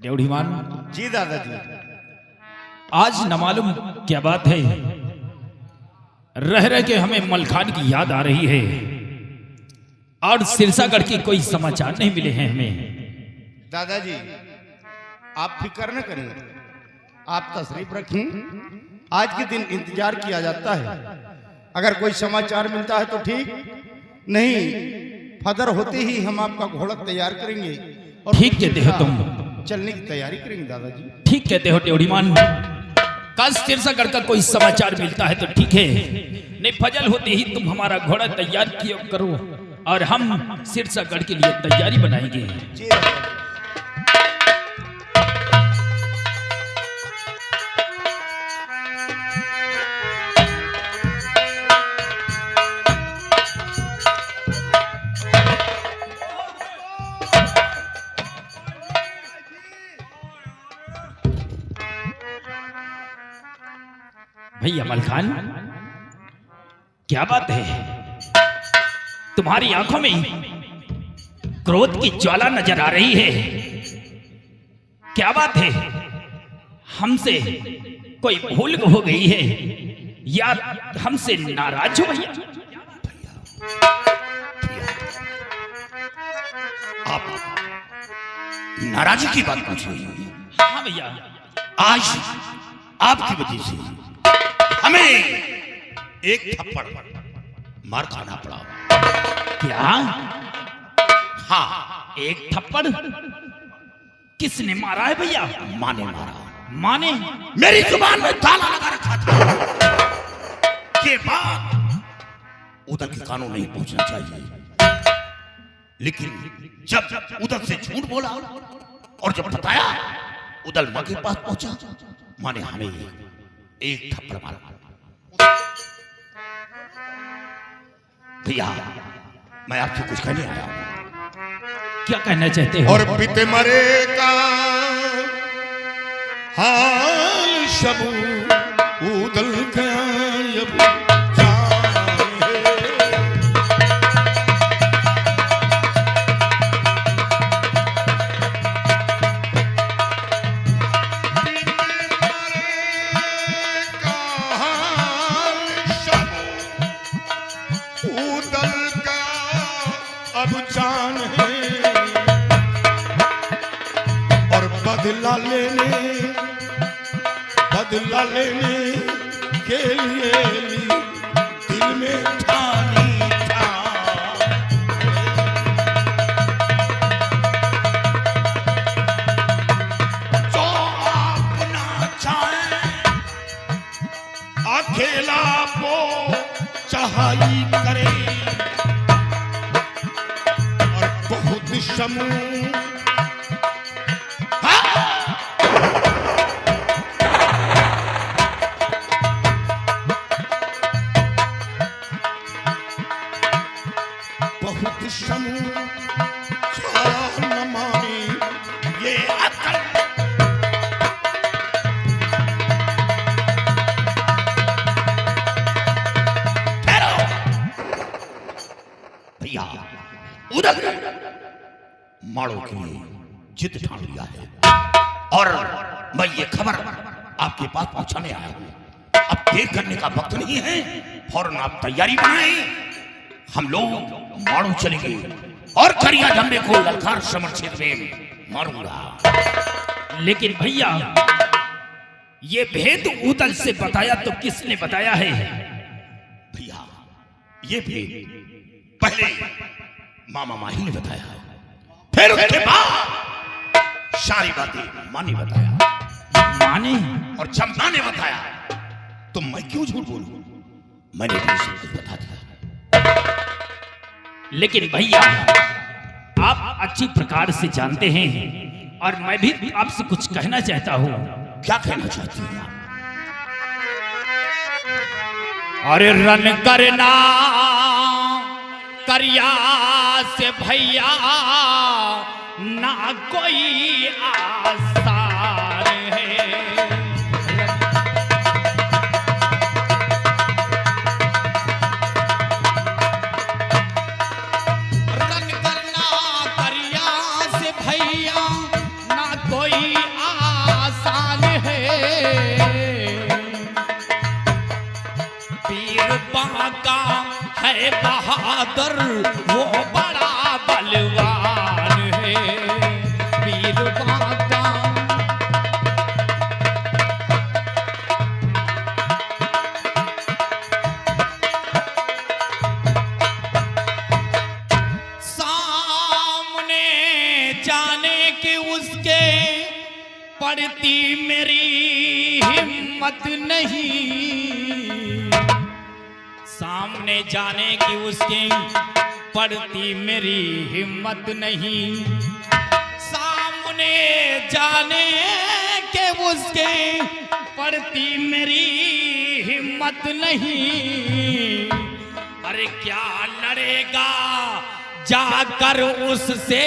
ड्योढ़ीमान जी दादाजी। आज न मालूम क्या बात है, रह रह के हमें मलखान की याद आ रही है और सिरसागढ़ की कोई समाचार नहीं मिले हैं हमें। दादाजी आप फिक्र न करें, आप तशरीफ रखें। आज के दिन इंतजार किया जाता है, अगर कोई समाचार मिलता है तो ठीक, नहीं फदर होते ही हम आपका घोड़ा तैयार करेंगे और ठीक कहते हो तुम, चलने की तैयारी करेंगे दादाजी। ठीक कहते हो ड्योढ़ीमान। कल सिरसागढ़ का कोई समाचार मिलता है तो ठीक है, नहीं फजल होते ही तुम हमारा घोड़ा तैयार किया करो और हम सिरसागढ़ के लिए तैयारी बनाएंगे। जी दादाजी। भैया मलखान, क्या बात है, तुम्हारी आंखों में क्रोध की ज्वाला नजर आ रही है, क्या बात है? हमसे कोई भूल हो गई है या हमसे नाराज हो भैया? आप नाराजी की बात पूछ रही हैं? हाँ भैया। आज आपकी वजह से हमें एक थप्पड़ मार खाना पड़ा। क्या? हाँ, एक थप्पड़? किसने मारा है भैया? माँ ने मारा। माँ ने? मेरी जुबान में ताला लगा रखा था के बाद उधर के कानून नहीं पहुंचना चाहिए, लेकिन जब उधर से झूठ बोला और जब बताया उधर माँ के पास पहुंचा, माँ ने हमें एक थप्पड़ मारा। भैया मैं आपसे कुछ कहने आया हूं। क्या कहना चाहते हो? और पिते मरे का हाल शबू उदल गायब बदला लेने के लिए दिल में ठानी था। जो अपना चाहे अकेला वो चढ़ाई करे और बहुत समूह माड़ो के लिए जिद ठान लिया है और मैं ये खबर आपके पास पहुंचाने आया हूं। अब देर करने का वक्त नहीं है, फौरन आप तैयारी बनाएं। हम लोग माड़ो चलेंगे और करिया धम्बे को ललकार समर क्षेत्र में मारूंगा। लेकिन भैया ये भेद उदल से बताया तो किसने बताया है? भैया ये भेद पहले मामा माही ने बताया है, फिर उसके बाद सारी बातें माँ ने बताया। माँ ने? और जब माँ ने बताया तो मैं क्यों झूठ बोलूं? मैंने भी सब कुछ बता दिया। लेकिन भैया आप अच्छी प्रकार से जानते हैं और मैं भी आपसे कुछ कहना चाहता हूँ। क्या कहना चाहती हैं आप? अरे रन करना करिया से भैया ना कोई आसान है। बहादुर वो बड़ा बलवान है वीर बांका। सामने जाने की उसके पड़ती मेरी हिम्मत नहीं, सामने जाने की उसके पड़ती मेरी हिम्मत नहीं, सामने जाने के उसके पड़ती मेरी हिम्मत नहीं। अरे क्या लड़ेगा जाकर उससे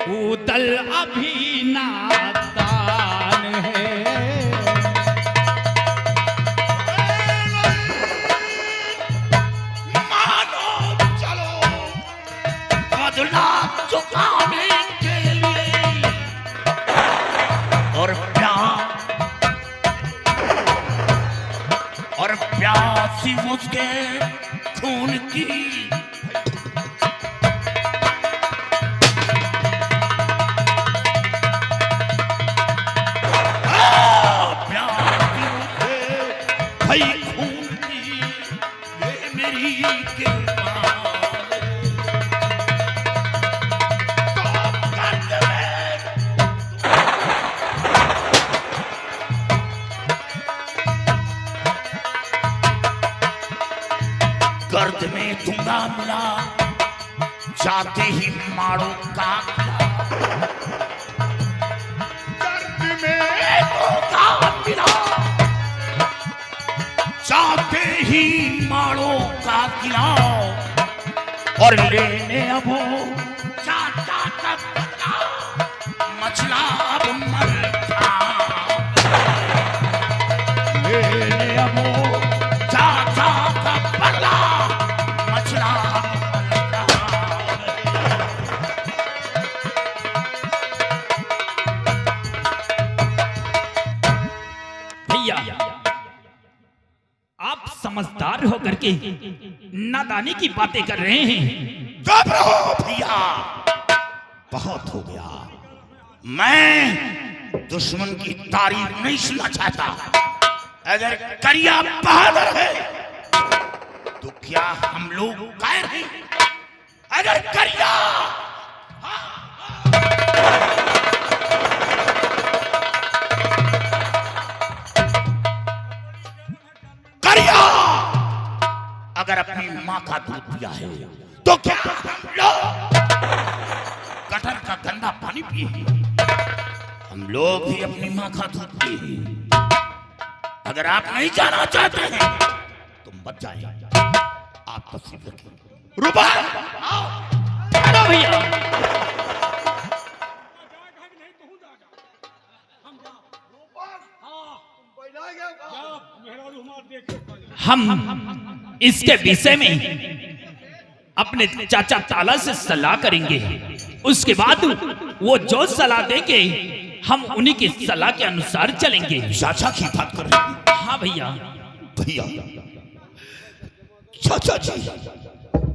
उदल अभी नादान है। मानो चलो बदला चुकाने के लिए और प्यासी उसके खून की। भाई खून की ये मेरी गर्द में दूंगा मिला जाते ही मारो का गर्द में दूंगा मिला जाते ही मारो का किला और लेने अब चाचा तक मछला अब मर था लेने अब चाचा का बदला मछला भैया आप समझदार होकर के नादानी की बातें कर रहे हैं। चुप रहो भैया, बहुत हो गया। मैं दुश्मन की तारीफ नहीं सुनना चाहता। अगर करिया बहादुर है तो क्या हम लोग कायर हैं? अगर करिया करिया अगर अपनी माँ का दूध पिया है तो क्या हम लोग गटर का गंदा पानी पिए? हम लोग भी अपनी माँ का दूध पिए। अगर आप नहीं जाना चाहते हैं तो मत जाइए। आप तस्वीर रखिए। रूपा आओ भैया हम इसके विषय में अपने चाचा ताला से सलाह करेंगे। उसके बाद वो जो सलाह देंगे हम उन्हीं की सलाह के अनुसार चलेंगे। चाचा की बात कर रहे हैं? हाँ भैया। भैया चाचा जी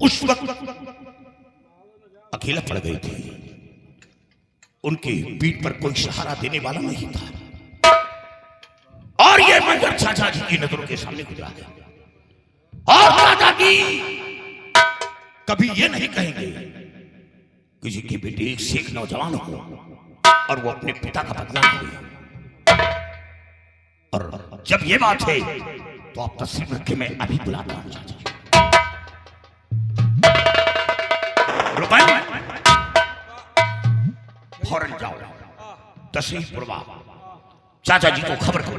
उस वक्त अकेला पड़ गए थे। उनके पीठ पर कोई सहारा देने वाला नहीं था और ये मंजर चाचा जी की नजरों के सामने गुजरा गया। और चाचा जी कभी ये नहीं कहेंगे किसी की बेटी एक शेख नौजवान हो और वो अपने पिता का बदला ले। और जब ये बात है तो आप तस्वीर रखे मैं अभी बुलाता हूं चाचा जी। रुपन फौरन जाओ तस्वीर पुरवा चाचा जी को खबर करो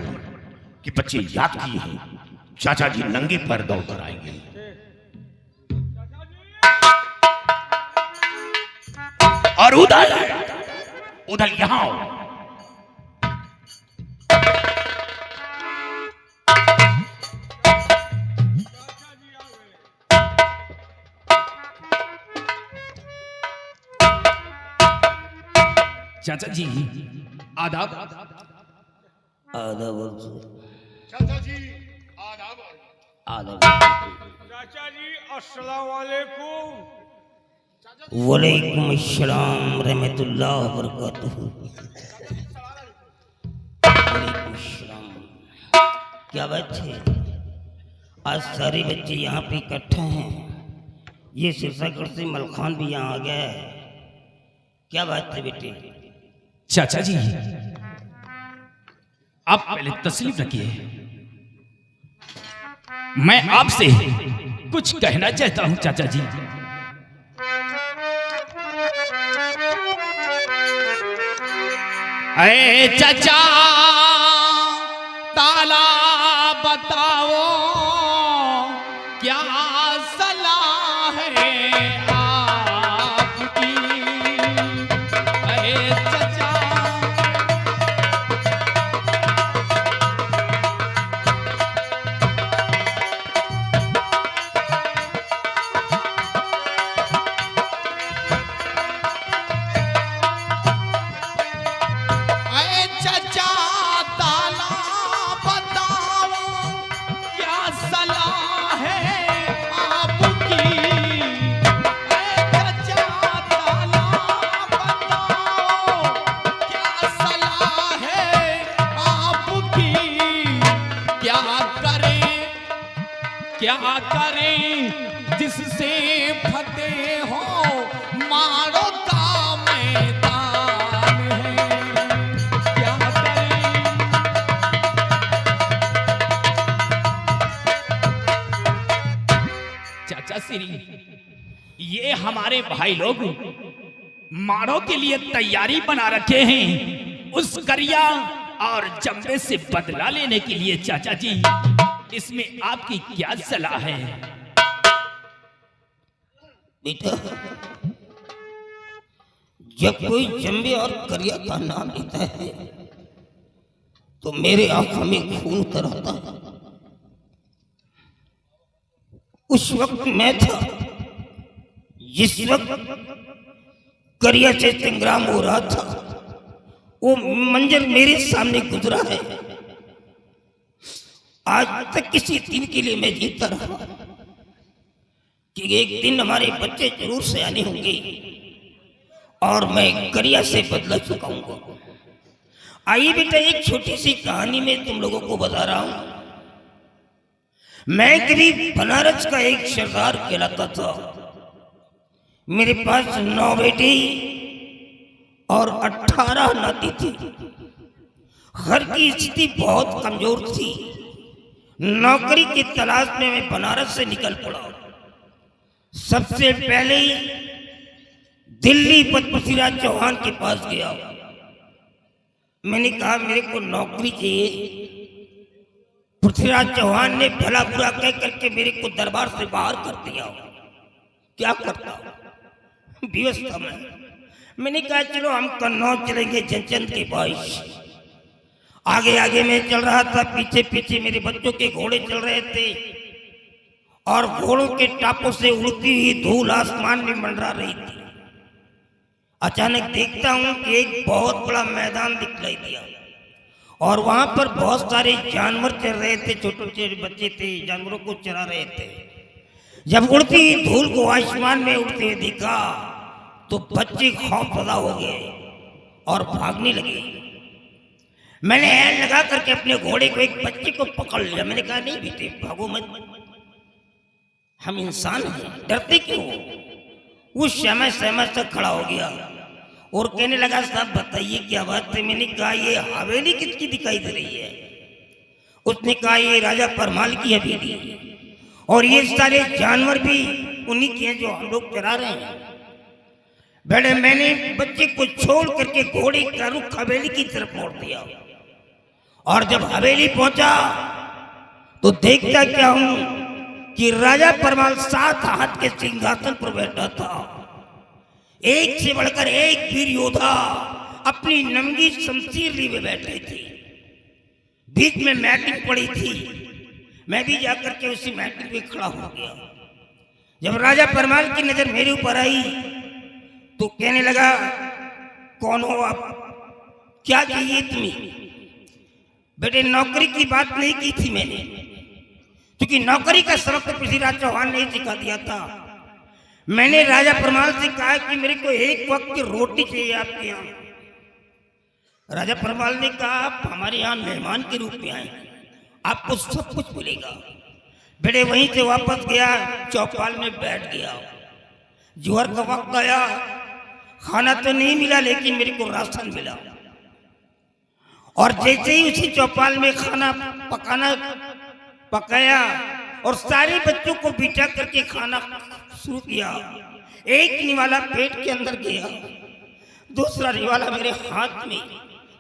कि बच्चे याद किए हैं। चाचा जी नंगे पैर दौड़ कर आएंगे। और उधर यहां आओ। चाचा जी आदाब। आदाब। चाचा जी आदाब। चाचा जी अस्सलाम वालेकुम। वालेकुम अस्सलाम रहमतुल्लाह व बरकातुहू। वालेकुम अस्सलाम। क्या बात है, आज सारे बच्चे यहाँ पे इकट्ठे हैं। ये सिरसागढ़ से मलखान भी यहाँ आ गया है। क्या बात है बेटे? चाचा जी आप पहले तस्लीम रखिए, मैं आपसे कुछ कहना चाहता हूं चाचा जी। अरे चाचा ताला बताओ क्या सलाह है आपकी। अरे चाचा क्या करें जिससे फतेह हो मारो का मैदान है। क्या करें चाचा श्री, ये हमारे भाई लोग मारो के लिए तैयारी बना रखे हैं उस करिया और जम्बे से बदला लेने के लिए। चाचा जी इसमें आपकी क्या सलाह है? बेटा, जब कोई जम्बे और करिया का नाम लेता है तो मेरे आंखों में खून उतर आता है। उस वक्त मैं था जिस वक्त करिया से संग्राम हो रहा था, वो मंजर मेरे सामने गुजरा है। आज तक किसी दिन के लिए मैं जीता रहा कि एक दिन हमारे बच्चे जरूर सयाने होंगे और मैं करिया से बदला चुकाऊंगा। आइए बेटा, एक छोटी सी कहानी में तुम लोगों को बता रहा हूं। मैं करीब बनारस का एक सरदार कहलाता था। मेरे पास 9 बेटी और 18 नाती थी। घर की स्थिति बहुत कमजोर थी। नौकरी की तलाश में मैं बनारस से निकल पड़ा। सबसे पहले दिल्ली पृथ्वीराज चौहान के पास गया। मैंने कहा मेरे को नौकरी चाहिए। पृथ्वीराज चौहान ने भला बुरा कह करके मेरे को दरबार से बाहर कर दिया। क्या करता, व्यवस्था में। मैंने कहा चलो हम कन्नौज चलेंगे जनचंद के पास। आगे आगे मैं चल रहा था, पीछे पीछे मेरे बच्चों के घोड़े चल रहे थे और घोड़ों के टापों से उड़ती हुई धूल आसमान में मंडरा रही थी। अचानक देखता हूं कि एक बहुत बड़ा मैदान दिखलाई दिया और वहां पर बहुत सारे जानवर चल रहे थे। छोटे छोटे बच्चे थे, जानवरों को चरा रहे थे। जब उड़ती हुई धूल को आसमान में उड़ते हुए देखा तो बच्चे खौफजदा हो गए और भागने लगे। मैंने ऐन लगा करके अपने घोड़े को एक बच्चे को पकड़ लिया। मैंने कहा नहीं बेटे भागो मत, हम इंसान हैं, डरते क्यों? वो समय तक खड़ा हो गया और कहने लगा साहब बताइए क्या बात है। मैंने कहा ये हवेली किसकी दिखाई दे रही है? उसने कहा ये राजा परमाल की हवेली है और ये सारे जानवर भी उन्हीं के हैं जो हम लोग चरा रहे हैं। बेटे मैंने बच्चे को छोड़ करके घोड़े का रुख हवेली की तरफ मोड़ दिया और जब हवेली पहुंचा तो देखता क्या हूं कि राजा परमाल 7 हाथ के सिंहासन पर बैठा था। एक से बढ़कर एक वीर योद्धा अपनी नंगी शमशीर लिए बैठे थे। बीच में मैटिंग पड़ी थी। मैं भी जाकर के उसी मैटिंग पे खड़ा हो गया। जब राजा परमाल की नजर मेरे ऊपर आई तो कहने लगा कौन हो आप, क्या चाहिए तुम्हें? बेटे नौकरी की बात नहीं की थी मैंने, क्योंकि नौकरी का सबक तो पृथ्वीराज चौहान ने ही सिखा दिया था। मैंने राजा परमाल से कहा कि मेरे को एक वक्त की रोटी चाहिए आपके यहाँ। राजा परमाल ने कहा आप हमारे यहाँ मेहमान के रूप में आए, आपको सब कुछ मिलेगा। बेटे वहीं से वापस गया, चौपाल में बैठ गया। जोहर का वक्त आया, खाना तो नहीं मिला लेकिन मेरे को राशन मिला। और जैसे ही उसी चौपाल में खाना पकाया और सारे बच्चों को बिठा करके खाना शुरू किया, एक निवाला पेट के अंदर गया, दूसरा निवाला मेरे हाथ में।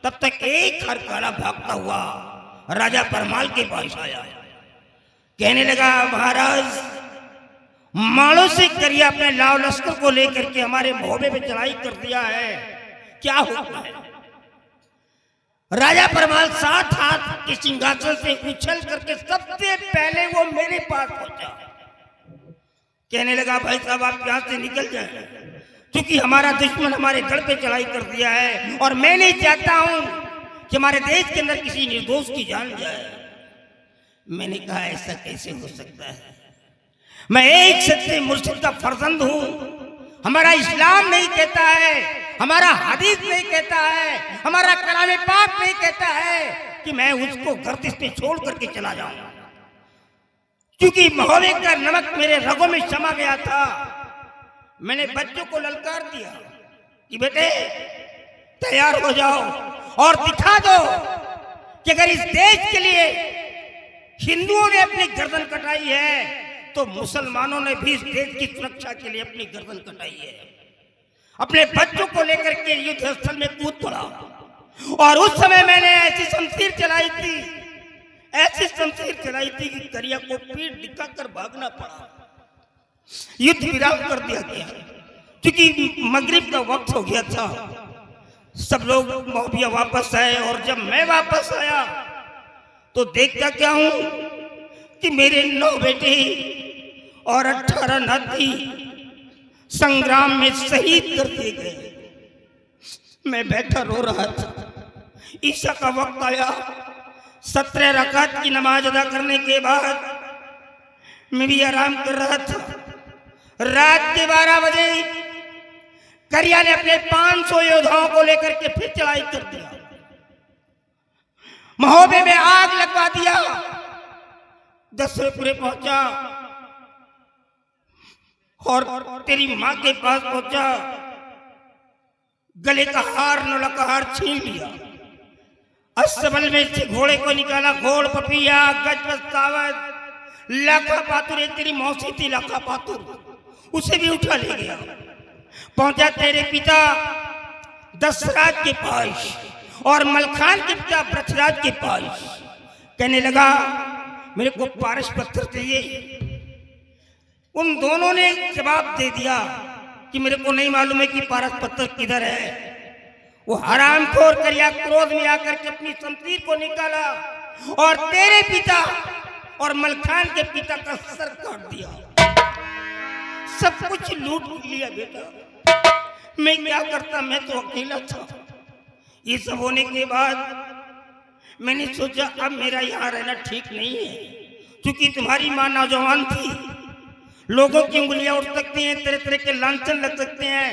तब तक एक हरकाड़ा भागता हुआ राजा परमाल के पास आया, कहने लगा महाराज माड़ों से करिया अपने लाव लश्कर को लेकर के हमारे मोहबे पे चढ़ाई कर दिया है, क्या हुआ है? राजा परमाल 7 हाथ के सिंहासन से उछल करके सबसे पहले वो मेरे पास पहुंचा, कहने लगा भाई साहब आप यहां से निकल जाए, क्योंकि हमारा दुश्मन हमारे गढ़ पे चढ़ाई कर दिया है और मैं नहीं चाहता हूं कि हमारे देश के अंदर किसी निर्दोष की जान जाए। मैंने कहा ऐसा कैसे हो सकता है, मैं एक सच्चे मुर्शिद का फर्जंद हूं, हमारा इस्लाम नहीं कहता है, हमारा हदीस नहीं कहता है, हमारा कलाम पाक नहीं कहता है कि मैं उसको गर्दिश पे छोड़ करके चला जाऊं, क्योंकि महोबे का नमक मेरे रगों में समा गया था। मैंने बच्चों को ललकार दिया कि बेटे तैयार हो जाओ और दिखा दो कि अगर इस देश के लिए हिंदुओं ने अपनी गर्दन कटाई है तो मुसलमानों ने भी इस देश की सुरक्षा के लिए अपनी गर्दन कटाई है। अपने बच्चों को लेकर के युद्ध स्थल में कूद पड़ा और उस समय मैंने ऐसी शमशीर चलाई थी, ऐसी शमशीर चलाई थी कि करिया को पीठ दिखाकर भागना पड़ा, युद्ध विराम कर दिया गया, क्योंकि मगरिब का वक्त हो गया था। सब लोग मौबिया वापस आए और जब मैं वापस आया तो देखता क्या हूं कि मेरे 9 बेटे और 18 नाती संग्राम में शहीद कर दिए गए। मैं बैठा रो रहा था। ईशा का वक्त आया, 17 रकात की नमाज अदा करने के बाद मैं भी आराम कर रहा था। रात के 12 बजे करिया ने अपने 500 योद्धाओं को लेकर के फिर चढ़ाई कर दिया, महोबे में आग लगवा दिया। दसवें पहुंचा और तेरी मां के पास पहुंचा, गले का हार नौला का हार छीन लिया, अस्तबल में से घोड़े को निकाला, घोड़ पपिया गज बस्तावत लाखा पातुर, एक तेरी मौसी थी लाखा पातुर, उसे भी उठा ले गया। पहुंचा तेरे पिता दशराज के पास और मलखान के पिता पृथ्वीराज के पास, कहने लगा मेरे को पारस पत्थर चाहिए। उन दोनों ने जवाब दे दिया कि मेरे को नहीं मालूम है कि पारस पत्थर किधर है। वो हरामखोर करिया क्रोध में आकर के अपनी शमशीर को निकाला और तेरे पिता और मलखान के पिता का सर काट दिया, सब कुछ लूट लिया। बेटा मैं क्या करता, मैं तो अकेला था। ये सब होने के बाद मैंने सोचा अब मेरा यहाँ रहना ठीक नहीं है, क्योंकि तुम्हारी माँ नौजवान थी, लोगों की उंगलियां उठ सकती हैं, तरह तरह के लांछन लग सकते हैं,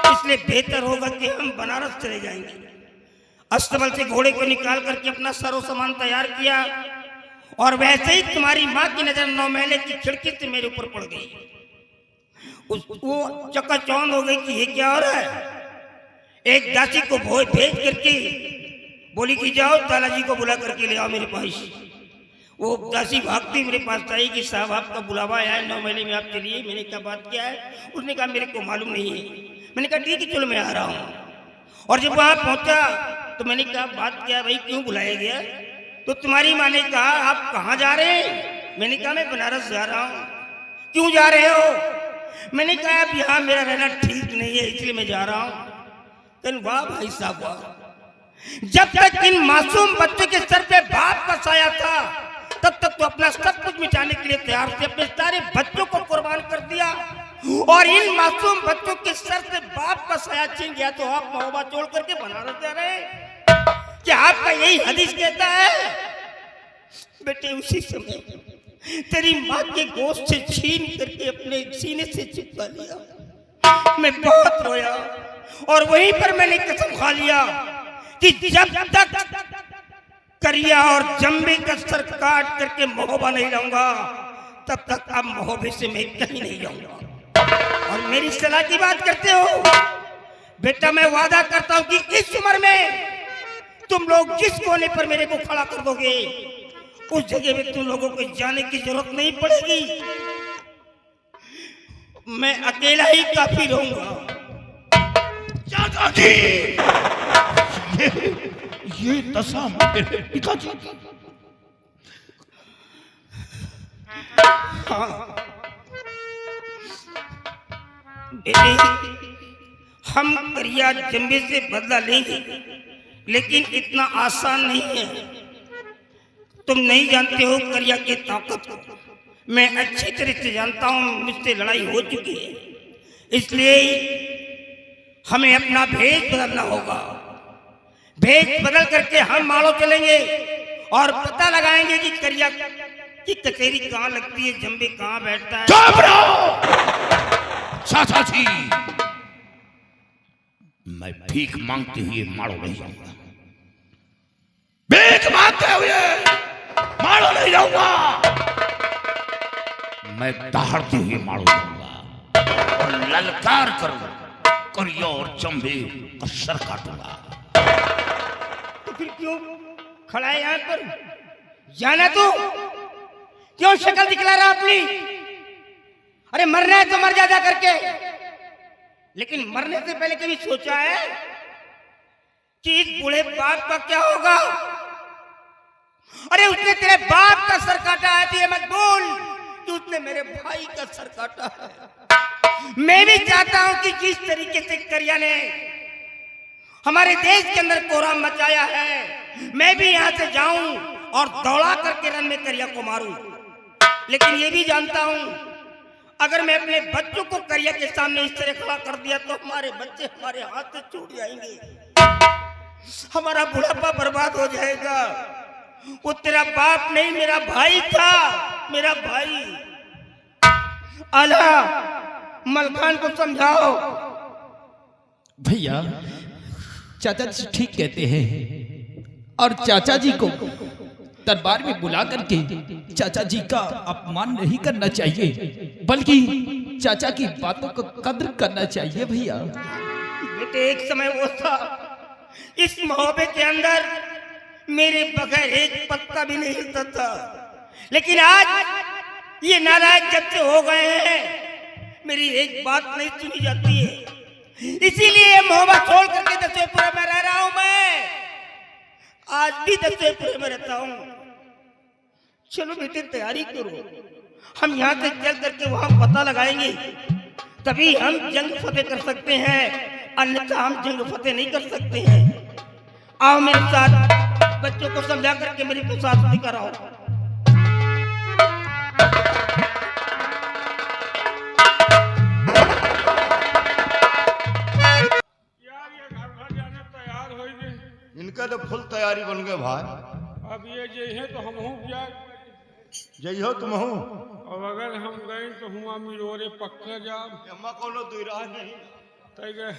इसलिए बेहतर होगा कि हम बनारस चले जाएंगे। अस्तबल से घोड़े को निकाल करके अपना सारो सामान तैयार किया और वैसे ही तुम्हारी माँ की नजर 9 महले की खिड़की से मेरे ऊपर पड़ गई। वो चकाचौंध हो गई कि ये क्या हो रहा है। एक दासी को भेज करके बोली कि जाओ तालाजी को बुला करके ले आओ मेरे पास। वो दासी भागती मेरे पास आई कि साहब आपका बुलावा आया है 9 महीने में आपके लिए। मैंने क्या बात किया है? उसने कहा मेरे को मालूम नहीं है। मैंने कहा ठीक है चलो मैं आ रहा हूँ। और जब वहाँ पहुँचा तो मैंने कहा बात क्या भाई, क्यों बुलाया गया? तो तुम्हारी माँ ने कहा आप कहाँ जा रहे हैं? मैंने कहा मैं बनारस जा रहा हूँ। क्यों जा रहे हो? मैंने कहा अब यहाँ मेरा रहना ठीक नहीं है इसलिए मैं जा रहा हूँ। कहने वाह भाई साहब वाह, जब तक इन मासूम बच्चों के सर पे बाप का साया था तब तक तो अपना सब कुछ मिटाने के लिए तैयार थे, अपने सारे बच्चों को कुर्बान कर दिया और इन मासूम बच्चों के सर से बाप का साया छीन गया तो आप महोबा छोड़ करके बनारस जा रहे हैं? क्या आपका यही हदीस कहता है? बेटे उसी समय तेरी माँ के गोश्त से छीन करके अपने सीने से चिपका लिया। मैं बहुत रोया और वहीं पर मैंने कसम खा लिया कि जब तक करिया और जम्बे का सर काट करके महोबा नहीं लाऊंगा तब तक अब महोबे से मैं कहीं नहीं जाऊंगा। और मेरी सलाह की बात करते हो बेटा, मैं वादा करता हूं कि इस उम्र में तुम लोग जिस कोने पर मेरे को खड़ा कर दोगे उस जगह में तुम लोगों को जाने की जरूरत नहीं पड़ेगी। मैं अकेला ही काफी रहूंगा। चाचा जी, ये दशा मेरे पिताजी की। हाँ बेटे, हम करिया जम्बे से बदला लेंगे, लेकिन इतना आसान नहीं है। तुम नहीं जानते हो करिया की ताकत को। मैं अच्छी तरह से जानता हूं, मुझसे लड़ाई हो चुकी है, इसलिए हमें अपना भेष बदलना होगा। भेष बदल करके हम माड़ो चलेंगे और पता लगाएंगे कि करिया की कचेरी कहाँ लगती है, जम्बे कहाँ बैठता है। चुप रहो चाचा जी, मैं भीख मांगते हुए माड़ो नहीं जाऊंगा। भीख मांगते हुए माड़ो नहीं जाऊंगा। मैं दहाड़ते हुए माड़ो जाऊंगा और ललकार करूंगा करिया और जम्बे का सर काटूंगा। तो फिर क्यों खड़ा है यहाँ पर? जाना तू क्यों शक्ल दिखला रहा अपनी? अरे मरना है तो मर जा करके, लेकिन मरने से पहले कभी सोचा है कि इस बूढ़े बाप का क्या होगा? अरे उसने तेरे बाप का सर काटा है, तो ये मत बोल कि उसने मेरे भाई का सर काटा है। मैं भी चाहता हूं कि जिस तरीके से करिया ने हमारे देश के अंदर कोहराम मचाया है, मैं भी यहां से जाऊं और दौड़ा करके रन में करिया को मारूं। लेकिन ये भी जानता हूं अगर मैं अपने बच्चों को करिया के सामने इस तरह खड़ा कर दिया तो हमारे बच्चे हमारे हाथ से छूट जाएंगे, हमारा बुढ़ापा बर्बाद हो जाएगा। वो तेरा बाप नहीं, मेरा भाई था, मेरा भाई। आला मलखान को समझाओ। भैया, चाचा जी ठीक कहते हैं और चाचा जी को दरबार में बुला करके चाचा जी का अपमान नहीं करना चाहिए, बल्कि चाचा की बातों को कद्र करना चाहिए। भैया बेटे, एक समय वो था इस महोबे के अंदर मेरे बगैर एक पत्ता भी नहीं हिलता था, लेकिन आज ये नालायक जब से हो गए हैं मेरी एक बात नहीं सुनी जाती है। इसीलिए महोबा छोड़ करके दशेपुरा में रह रहा हूं। मैं आज भी दशेपुरे में रहता हूं। चलो बेटे तैयारी करो, हम यहाँ से चल करके वहां पता लगाएंगे, तभी हम जंग फतेह कर सकते हैं, अन्यथा हम जंग फतेह नहीं कर सकते हैं। आओ मेरे साथ, बच्चों को समझा करके मेरे को साथ लेकर आओ। यार ये घर जाने तैयार हो गए। इनका तो फुल तैयारी बन गए भाई। अब ये जइहे तो हम हूँ क्या? जय हो तुम हो। और अगर हम गए तो हुआ मिलोरे पक्का जाब अम्मा कोनो दुईरा नहीं। तय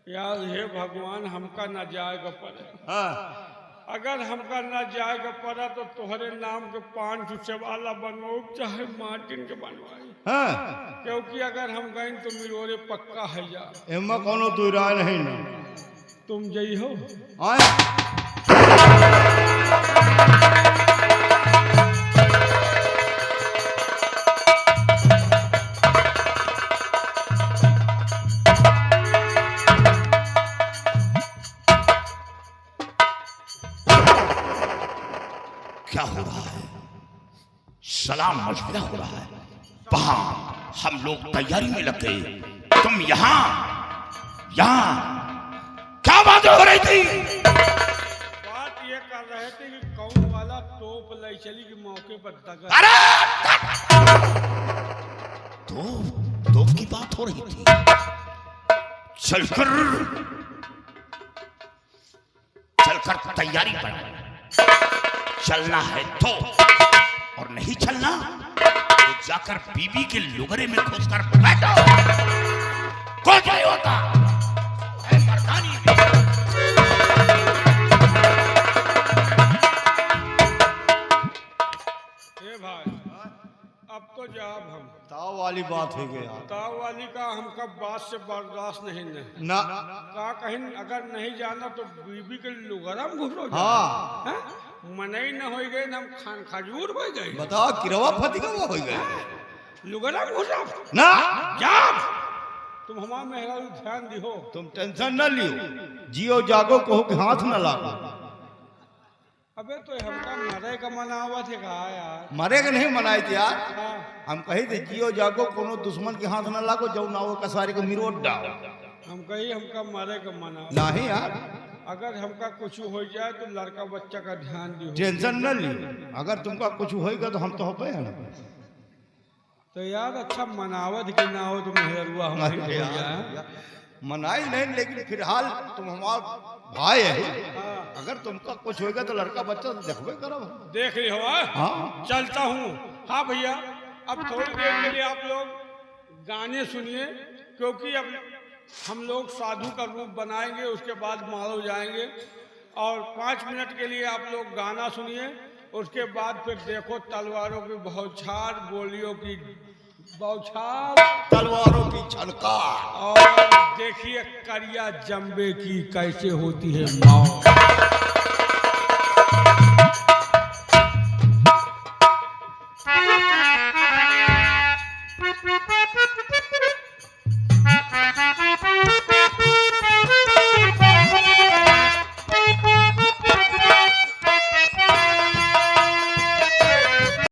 यार हे भगवान हमका न जाएगा पड़े। हाँ, अगर हमका न जाएगा पड़ा तो तोहरे नाम के 5 वाला बनवाओ चाहे मार्टिन के बनवाई, हाँ। क्योंकि अगर हम गए तो मिलोरे पक्का है जा। अम्मा कोनो दुईरा नहीं ना। तुम जई हो क्या हो रहा है? सलाम मशवरा हो रहा है। वहां हम लोग तैयारी में लग गए, तुम यहाँ क्या बात हो रही थी? बात ये कर रहे थे कि कौन वाला तोप ले चली के मौके पर दगा। अरे तोप की बात हो रही थी। चलकर तैयारी पर चलना है तो और नहीं चलना तो जाकर बीबी के लुगरे में घुसकर बैठो। कुछ नहीं होता है मर्दानी में। ए भाई अब तो जाब हम ताव वाली बात है गया ताव वाली का हमका बात से बर्दाश्त नहीं नहीं ना। का कहीं अगर नहीं जाना तो बीबी के लुगरा में घुसो हाँ मनई न हो गए हम खान खजूर हो गए बताओ किरवा फतिका हो गए लुगरा में घुसा ना। जा तुम हमारा मेहरा ध्यान दिहो। तुम टेंशन न लियो, जियो जागो कहो कि हाथ न लागो। अबे तो हमका मरे का मनावत है कहा यार। मरे के नहीं मनाए थे यार, हाँ। हम कही थे जियो जागो कोनो दुश्मन के हाथ न लागो, जाओ नावो कसारे को मिरोट डालो। हम कही हमका मरे का मनावत नहीं यार, अगर हमका कुछ हो जाए तो लड़का बच्चा का ध्यान दियो। टेंशन न लियो, अगर तुमका कुछ होएगा तो हम तो हो पे है ना। तो यार अच्छा मनावत की ना हो तो मेहरुआ हमारी हो जाए। मनाई नहीं, लेकिन फिलहाल तुम हमारा भाई है, हाँ। अगर तुमका कुछ होएगा तो लड़का बच्चा तो देखबे करो। देख रही हो हाँ चलता हूँ। हाँ भैया अब थोड़ी देर के लिए आप लोग गाने सुनिए, क्योंकि अब हम लोग साधु का रूप बनाएंगे, उसके बाद मारो जाएंगे। और 5 मिनट के लिए आप लोग गाना सुनिए, उसके बाद फिर देखो तलवारों की बौछार, गोलियों की बौछार, तलवारों की छनकार, और देखिए करिया जंबे की कैसे होती है मौत।